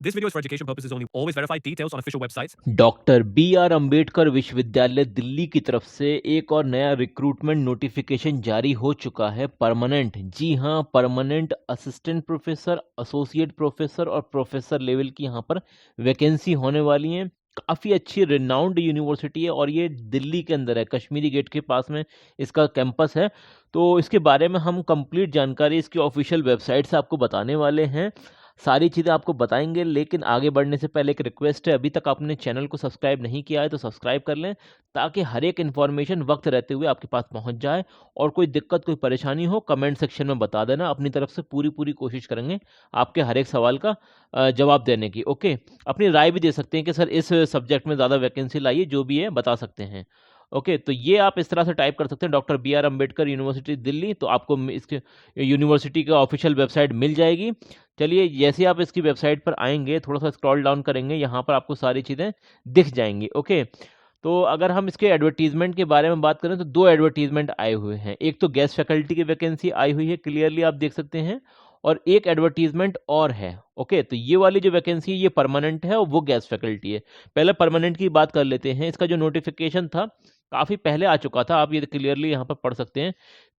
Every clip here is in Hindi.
This video is for education purposes only. Always verify details on official websites. Doctor B R Ambedkar विश्वविद्यालय दिल्ली की तरफ से एक और नया रिक्रूटमेंट नोटिफिकेशन जारी हो चुका है। परमानेंट, जी हाँ, permanent assistant professor, associate professor और प्रोफेसर लेवल की यहाँ पर वैकेंसी होने वाली है। काफ़ी अच्छी रिनाउंड यूनिवर्सिटी है और ये दिल्ली के अंदर है, कश्मीरी गेट के पास में इसका कैंपस है। तो इसके बारे में हम कंप्लीट जानकारी इसकी ऑफिशियल वेबसाइट से आपको बताने वाले हैं। सारी चीज़ें आपको बताएंगे, लेकिन आगे बढ़ने से पहले एक रिक्वेस्ट है, अभी तक आपने चैनल को सब्सक्राइब नहीं किया है तो सब्सक्राइब कर लें, ताकि हर एक इन्फॉर्मेशन वक्त रहते हुए आपके पास पहुंच जाए। और कोई दिक्कत, कोई परेशानी हो, कमेंट सेक्शन में बता देना। अपनी तरफ से पूरी कोशिश करेंगे आपके हर एक सवाल का जवाब देने की। ओके, अपनी राय भी दे सकते हैं कि सर इस सब्जेक्ट में ज़्यादा वैकेंसी लाइए, जो भी है बता सकते हैं। ओके, तो ये आप इस तरह से टाइप कर सकते हैं, doctor B R Ambedkar university Delhi, तो आपको इसके यूनिवर्सिटी का ऑफिशियल वेबसाइट मिल जाएगी। चलिए, जैसे आप इसकी वेबसाइट पर आएंगे, थोड़ा सा स्क्रॉल डाउन करेंगे, यहाँ पर आपको सारी चीज़ें दिख जाएंगी। ओके, तो अगर हम इसके एडवर्टीजमेंट के बारे में बात करें तो दो एडवर्टीजमेंट आए हुए हैं। एक तो गेस्ट फैकल्टी की वैकेंसी आई हुई है, क्लियरली आप देख सकते हैं, और एक एडवर्टीजमेंट और है। ओके, तो ये वाली जो वैकेंसी है ये परमानेंट है और वो गेस्ट फैकल्टी है। पहले परमानेंट की बात कर लेते हैं। इसका जो नोटिफिकेशन था काफ़ी पहले आ चुका था, आप ये क्लियरली यहाँ पर पढ़ सकते हैं।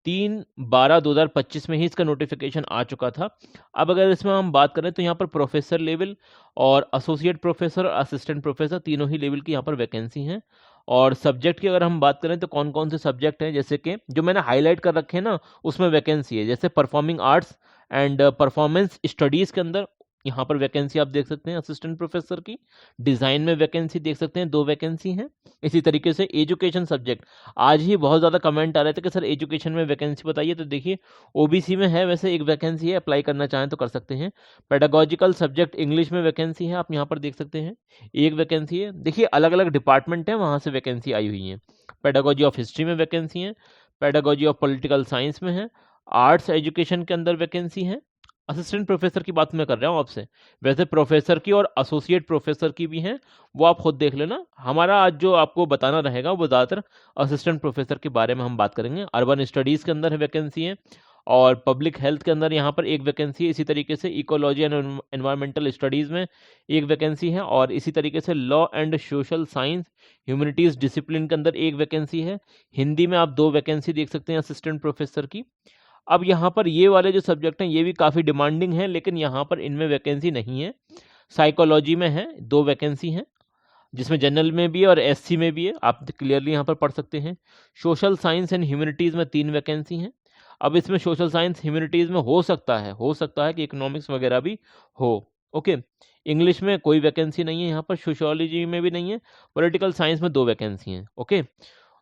3/12/2025 में ही इसका नोटिफिकेशन आ चुका था। अब अगर इसमें हम बात करें तो यहाँ पर प्रोफेसर लेवल और एसोसिएट प्रोफेसर और असिस्टेंट प्रोफेसर तीनों ही लेवल की यहाँ पर वैकेंसी हैं। और सब्जेक्ट की अगर हम बात करें तो कौन कौन से सब्जेक्ट हैं, जैसे कि जो मैंने हाईलाइट कर रखे हैं ना, उसमें वैकेंसी है। जैसे performing arts and performance studies के अंदर यहाँ पर वैकेंसी आप देख सकते हैं असिस्टेंट प्रोफेसर की। डिज़ाइन में वैकेंसी देख सकते हैं, 2 वैकेंसी हैं। इसी तरीके से एजुकेशन सब्जेक्ट, आज ही बहुत ज़्यादा कमेंट आ रहे थे कि सर एजुकेशन में वैकेंसी बताइए, तो देखिए ओबीसी में है, वैसे एक वैकेंसी है, अप्लाई करना चाहें तो कर सकते हैं। पेडागोजिकल सब्जेक्ट इंग्लिश में वैकेंसी है, आप यहाँ पर देख सकते हैं, एक वैकेंसी है। देखिए अलग अलग डिपार्टमेंट हैं, वहाँ से वैकेंसी आई हुई है। पेडागोजी ऑफ हिस्ट्री में वैकेंसी है, पेडागोजी ऑफ पॉलिटिकल साइंस में है, आर्ट्स एजुकेशन के अंदर वैकेंसी है। असिस्टेंट प्रोफेसर की बात मैं कर रहा हूँ आपसे, वैसे प्रोफेसर की और एसोसिएट प्रोफेसर की भी हैं, वो आप खुद देख लेना। हमारा आज जो आपको बताना रहेगा वो ज़्यादातर असिस्टेंट प्रोफेसर के बारे में हम बात करेंगे। अर्बन स्टडीज़ के अंदर वैकेंसी है और पब्लिक हेल्थ के अंदर यहाँ पर एक वैकेंसी है। इसी तरीके से इकोलॉजी एंड एनवायरमेंटल स्टडीज़ में एक वैकेंसी है, और इसी तरीके से law and social science humanities discipline के अंदर एक वैकेंसी है। हिंदी में आप 2 वैकेंसी देख सकते हैं असिस्टेंट प्रोफेसर की। अब यहाँ पर ये वाले जो सब्जेक्ट हैं ये भी काफ़ी डिमांडिंग हैं, लेकिन यहाँ पर इनमें वैकेंसी नहीं है। साइकोलॉजी में है, 2 वैकेंसी हैं, जिसमें जनरल में भी है और एससी में भी है, आप क्लियरली यहाँ पर पढ़ सकते हैं। सोशल साइंस एंड ह्यूमनिटीज़ में 3 वैकेंसी हैं। अब इसमें सोशल साइंस ह्यूमनिटीज़ में हो सकता है कि इकोनॉमिक्स वगैरह भी हो। ओके, इंग्लिश में कोई वैकेंसी नहीं है यहाँ पर, सोशियोलॉजी में भी नहीं है, पॉलिटिकल साइंस में 2 वैकेंसी हैं। ओके,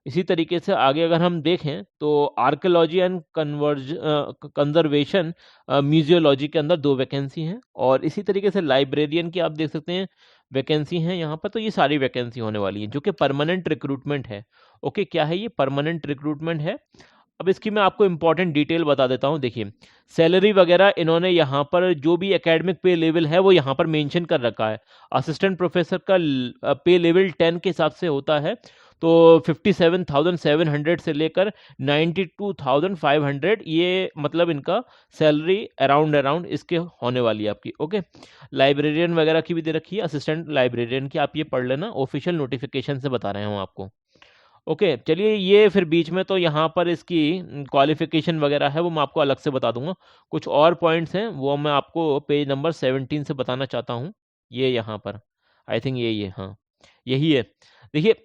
इसी तरीके से आगे अगर हम देखें तो आर्कियोलॉजी एंड कंजर्वेशन म्यूजियोलॉजी के अंदर 2 वैकेंसी हैं, और इसी तरीके से लाइब्रेरियन की आप देख सकते हैं वैकेंसी हैं यहाँ पर। तो ये सारी वैकेंसी होने वाली है जो कि परमानेंट रिक्रूटमेंट है। ओके, क्या है ये? परमानेंट रिक्रूटमेंट है। अब इसकी मैं आपको इंपॉर्टेंट डिटेल बता देता हूँ। देखिए, सैलरी वगैरह इन्होंने यहाँ पर जो भी एकेडमिक पे लेवल है वो यहाँ पर मेंशन कर रखा है। असिस्टेंट प्रोफेसर का पे लेवल 10 के हिसाब से होता है, तो 57,700 से लेकर 92,500, ये मतलब इनका सैलरी अराउंड इसके होने वाली है आपकी। ओके, लाइब्रेरियन वगैरह की भी दे रखी है, असिस्टेंट लाइब्रेरियन की, आप ये पढ़ लेना, ऑफिशियल नोटिफिकेशन से बता रहे हैं हम आपको। ओके, चलिए, ये फिर बीच में तो यहाँ पर इसकी क्वालिफिकेशन वगैरह है वो मैं आपको अलग से बता दूंगा। कुछ और पॉइंट्स हैं वो मैं आपको पेज नंबर 17 से बताना चाहता हूँ। ये यहाँ पर आई थिंक यही है, हाँ यही है। देखिए,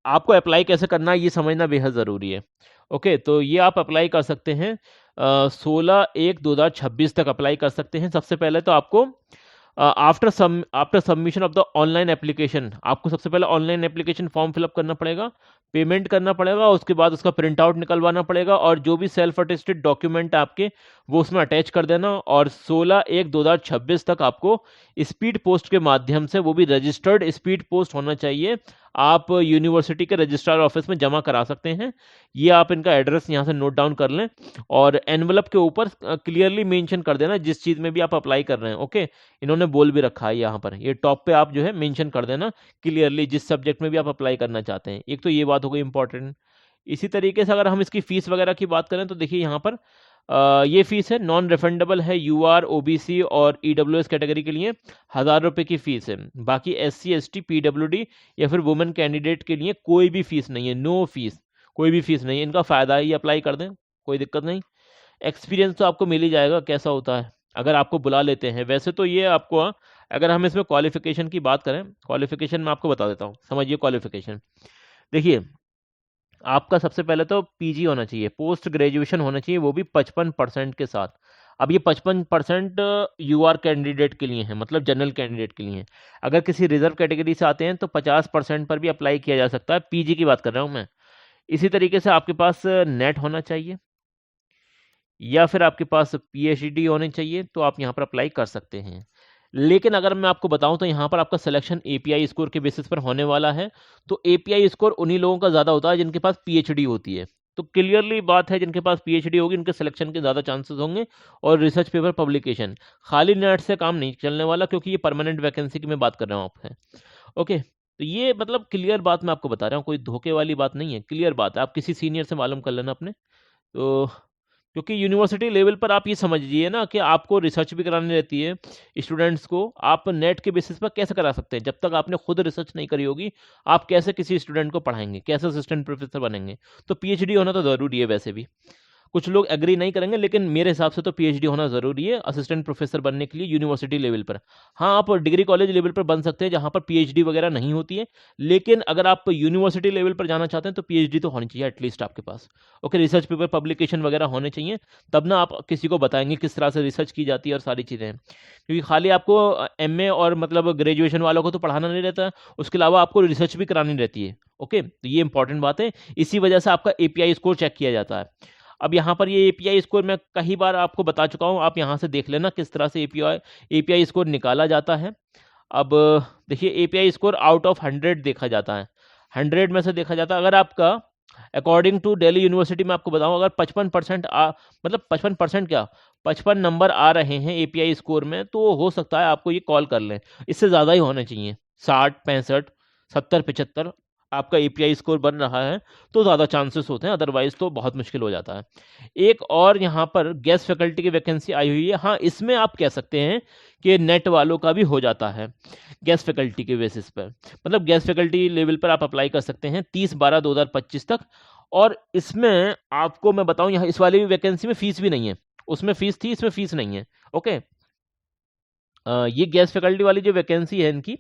आपको अप्लाई कैसे करना है ये समझना बेहद ज़रूरी है। ओके, तो ये आप अप्लाई कर सकते हैं 16/1/2026 तक अप्लाई कर सकते हैं। सबसे पहले तो आपको after submission of the online application, आपको सबसे पहले ऑनलाइन एप्लीकेशन फॉर्म फिलअप करना पड़ेगा, पेमेंट करना पड़ेगा, उसके बाद उसका प्रिंट आउट निकलवाना पड़ेगा, और जो भी सेल्फ अटेस्टेड डॉक्यूमेंट आपके वो उसमें अटैच कर देना। और 16/1/2026 तक आपको स्पीड पोस्ट के माध्यम से, वो भी रजिस्टर्ड स्पीड पोस्ट होना चाहिए, आप यूनिवर्सिटी के रजिस्ट्रार ऑफिस में जमा करा सकते हैं। ये आप इनका एड्रेस यहाँ से नोट डाउन कर लें, और एनवलप के ऊपर क्लियरली मेंशन कर देना जिस चीज़ में भी आप अप्लाई कर रहे हैं। ओके, इन्होंने बोल भी रखा है यहाँ पर, ये टॉप पे आप जो है मेंशन कर देना क्लियरली जिस सब्जेक्ट में भी आप अप्लाई करना चाहते हैं। एक तो ये बात हो गई इंपॉर्टेंट। इसी तरीके से अगर हम इसकी फ़ीस वगैरह की बात करें तो देखिए यहाँ पर ये फीस है, नॉन रिफंडेबल है यूआर, ओबीसी और ईडब्ल्यूएस कैटेगरी के लिए 1000 रुपये की फीस है। बाकी एससी, एसटी, पीडब्ल्यूडी या फिर वुमेन कैंडिडेट के लिए कोई भी फीस नहीं है, नो फीस, कोई भी फीस नहीं है। इनका फ़ायदा है, ये अप्लाई कर दें, कोई दिक्कत नहीं। एक्सपीरियंस तो आपको मिल ही जाएगा कैसा होता है, अगर आपको बुला लेते हैं। वैसे तो ये आपको अगर हम इसमें क्वालिफिकेशन की बात करें, क्वालिफिकेशन मैं आपको बता देता हूँ, समझिए क्वालिफिकेशन। देखिए, आपका सबसे पहले तो पीजी होना चाहिए, पोस्ट ग्रेजुएशन होना चाहिए, वो भी 55% के साथ। अब ये 55% यूआर कैंडिडेट के लिए है, मतलब जनरल कैंडिडेट के लिए है। अगर किसी रिजर्व कैटेगरी से आते हैं तो 50% पर भी अप्लाई किया जा सकता है, पीजी की बात कर रहा हूँ मैं। इसी तरीके से आपके पास नेट होना चाहिए या फिर आपके पास पीएचडी होनी चाहिए, तो आप यहाँ पर अप्लाई कर सकते हैं। लेकिन अगर मैं आपको बताऊं तो यहाँ पर आपका सिलेक्शन एपीआई स्कोर के बेसिस पर होने वाला है। तो एपीआई स्कोर उन्हीं लोगों का ज़्यादा होता है जिनके पास पीएचडी होती है। तो क्लियरली बात है, जिनके पास पीएचडी होगी उनके सिलेक्शन के ज़्यादा चांसेस होंगे। और रिसर्च पेपर पब्लिकेशन, खाली नेट से काम नहीं चलने वाला, क्योंकि ये परमानेंट वैकेंसी की मैं बात कर रहा हूँ आपसे। ओके, तो ये मतलब क्लियर बात मैं आपको बता रहा हूँ, कोई धोखे वाली बात नहीं है, क्लियर बात है। आप किसी सीनियर से मालूम कर लेना अपने। तो क्योंकि यूनिवर्सिटी लेवल पर आप ये समझिए ना कि आपको रिसर्च भी करानी रहती है स्टूडेंट्स को। आप नेट के बेसिस पर कैसे करा सकते हैं? जब तक आपने खुद रिसर्च नहीं करी होगी, आप कैसे किसी स्टूडेंट को पढ़ाएंगे, कैसे असिस्टेंट प्रोफेसर बनेंगे? तो पीएचडी होना तो ज़रूरी है वैसे भी। कुछ लोग एग्री नहीं करेंगे, लेकिन मेरे हिसाब से तो पीएचडी होना ज़रूरी है असिस्टेंट प्रोफेसर बनने के लिए यूनिवर्सिटी लेवल पर। हाँ, आप डिग्री कॉलेज लेवल पर बन सकते हैं जहाँ पर पीएचडी वगैरह नहीं होती है, लेकिन अगर आप यूनिवर्सिटी लेवल पर जाना चाहते हैं तो पीएचडी तो होनी चाहिए एटलीस्ट आपके पास। ओके, रिसर्च पेपर पब्लिकेशन वगैरह होने चाहिए, तब ना आप किसी को बताएंगे किस तरह से रिसर्च की जाती है और सारी चीज़ें हैं। क्योंकि खाली आपको एमए और मतलब ग्रेजुएशन वालों को तो पढ़ाना नहीं रहता है, उसके अलावा आपको रिसर्च भी करानी रहती है। ओके, तो ये इंपॉर्टेंट बात है, इसी वजह से आपका एपीआई स्कोर चेक किया जाता है। अब यहाँ पर ये एपीआई स्कोर मैं कई बार आपको बता चुका हूँ, आप यहाँ से देख लेना किस तरह से एपीआई स्कोर निकाला जाता है। अब देखिए, एपीआई स्कोर आउट ऑफ 100 देखा जाता है, 100 में से देखा जाता है। अगर आपका अकॉर्डिंग टू दिल्ली यूनिवर्सिटी में आपको बताऊँ, अगर 55% मतलब 55% क्या, 55 नंबर आ रहे हैं एपीआई स्कोर में, तो हो सकता है आपको ये कॉल कर लें। इससे ज़्यादा ही होना चाहिए, 60, 65, 70, 75 आपका एपीआई स्कोर बन रहा है तो ज़्यादा चांसेस होते हैं, अदरवाइज तो बहुत मुश्किल हो जाता है। एक और यहाँ पर गेस्ट फैकल्टी की वैकेंसी आई हुई है। हाँ, इसमें आप कह सकते हैं कि नेट वालों का भी हो जाता है गेस्ट फैकल्टी के बेसिस पर। मतलब गेस्ट फैकल्टी लेवल पर आप अप्लाई कर सकते हैं 30/12/2025 तक। और इसमें आपको मैं बताऊं, यहाँ इस वाली वैकेंसी में फीस भी नहीं है, उसमें फीस थी, इसमें फीस नहीं है। ओके, ये गेस्ट फैकल्टी वाली जो वैकेंसी है इनकी,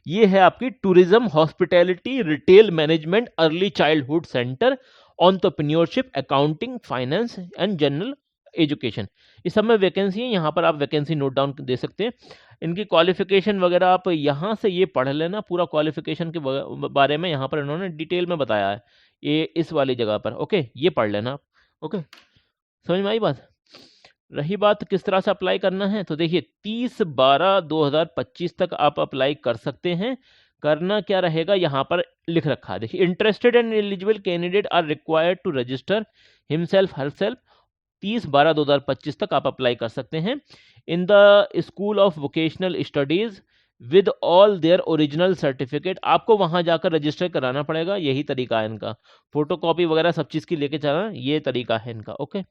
ये है आपकी tourism, hospitality, retail management, early childhood centre, entrepreneurship, accounting, finance and general education. इस सब में वैकेंसी है, यहाँ पर आप वैकेंसी नोट डाउन दे सकते हैं। इनकी क्वालिफिकेशन वगैरह आप यहाँ से ये पढ़ लेना, पूरा क्वालिफिकेशन के बारे में यहाँ पर इन्होंने डिटेल में बताया है, ये इस वाली जगह पर। ओके, ये पढ़ लेना आप। ओके, समझ में आई बात? रही बात किस तरह से अप्लाई करना है, तो देखिए 30/12/2025 तक आप अप्लाई कर सकते हैं। करना क्या रहेगा, यहाँ पर लिख रखा है, देखिए, interested and eligible candidate are required to register himself herself. 30/12/2025 तक आप अप्लाई कर सकते हैं in the school of vocational studies with all their original certificate. आपको वहां जाकर रजिस्टर कराना पड़ेगा, यही तरीका है इनका, फोटोकॉपी वगैरह सब चीज़ की लेके चलना, ये तरीका है इनका। ओके,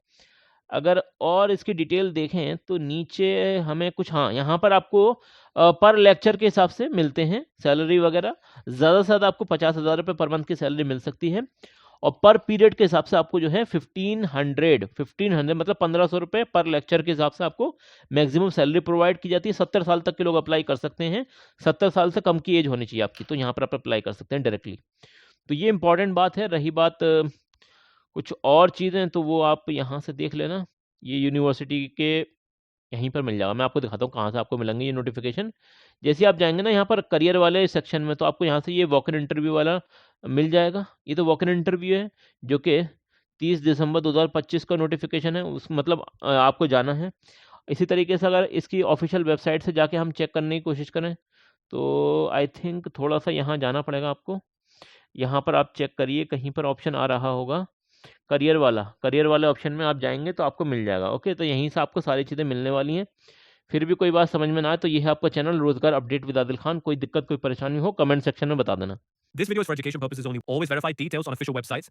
अगर और इसकी डिटेल देखें तो नीचे हमें कुछ, हाँ, यहाँ पर आपको पर लेक्चर के हिसाब से मिलते हैं सैलरी वगैरह। ज़्यादा से ज़्यादा आपको 50,000 रुपये पर मंथ की सैलरी मिल सकती है। और पर पीरियड के हिसाब से आपको जो है 1500 मतलब 1500 रुपये पर लेक्चर के हिसाब से आपको मैक्सिमम सैलरी प्रोवाइड की जाती है। 70 साल तक के लोग अप्लाई कर सकते हैं, 70 साल से कम की एज होनी चाहिए आपकी, तो यहाँ पर आप अप्लाई कर सकते हैं डायरेक्टली। तो ये इंपॉर्टेंट बात है। रही बात कुछ और चीज़ें, तो वो आप यहाँ से देख लेना, ये यूनिवर्सिटी के यहीं पर मिल जाएगा। मैं आपको दिखाता हूँ कहाँ से आपको मिलेंगे ये नोटिफिकेशन। जैसे आप जाएंगे ना यहाँ पर करियर वाले सेक्शन में, तो आपको यहाँ से ये वॉक इन इंटरव्यू वाला मिल जाएगा। ये तो वॉक इन इंटरव्यू है, जो कि 30 दिसंबर 2025 का नोटिफिकेशन है, उस मतलब आपको जाना है। इसी तरीके से अगर इसकी ऑफिशियल वेबसाइट से जाके हम चेक करने की कोशिश करें, तो आई थिंक थोड़ा सा यहाँ जाना पड़ेगा आपको। यहाँ पर आप चेक करिए, कहीं पर ऑप्शन आ रहा होगा करियर वाले ऑप्शन में आप जाएंगे तो आपको मिल जाएगा। ओके, तो यहीं से आपको सारी चीज़ें मिलने वाली हैं। फिर भी कोई बात समझ में ना आए तो ये है आपका चैनल रोजगार अपडेट विद आदिल खान। कोई दिक्कत, कोई परेशानी हो, कमेंट सेक्शन में बता देना। This video is for education purposes only. Always verify details on official websites.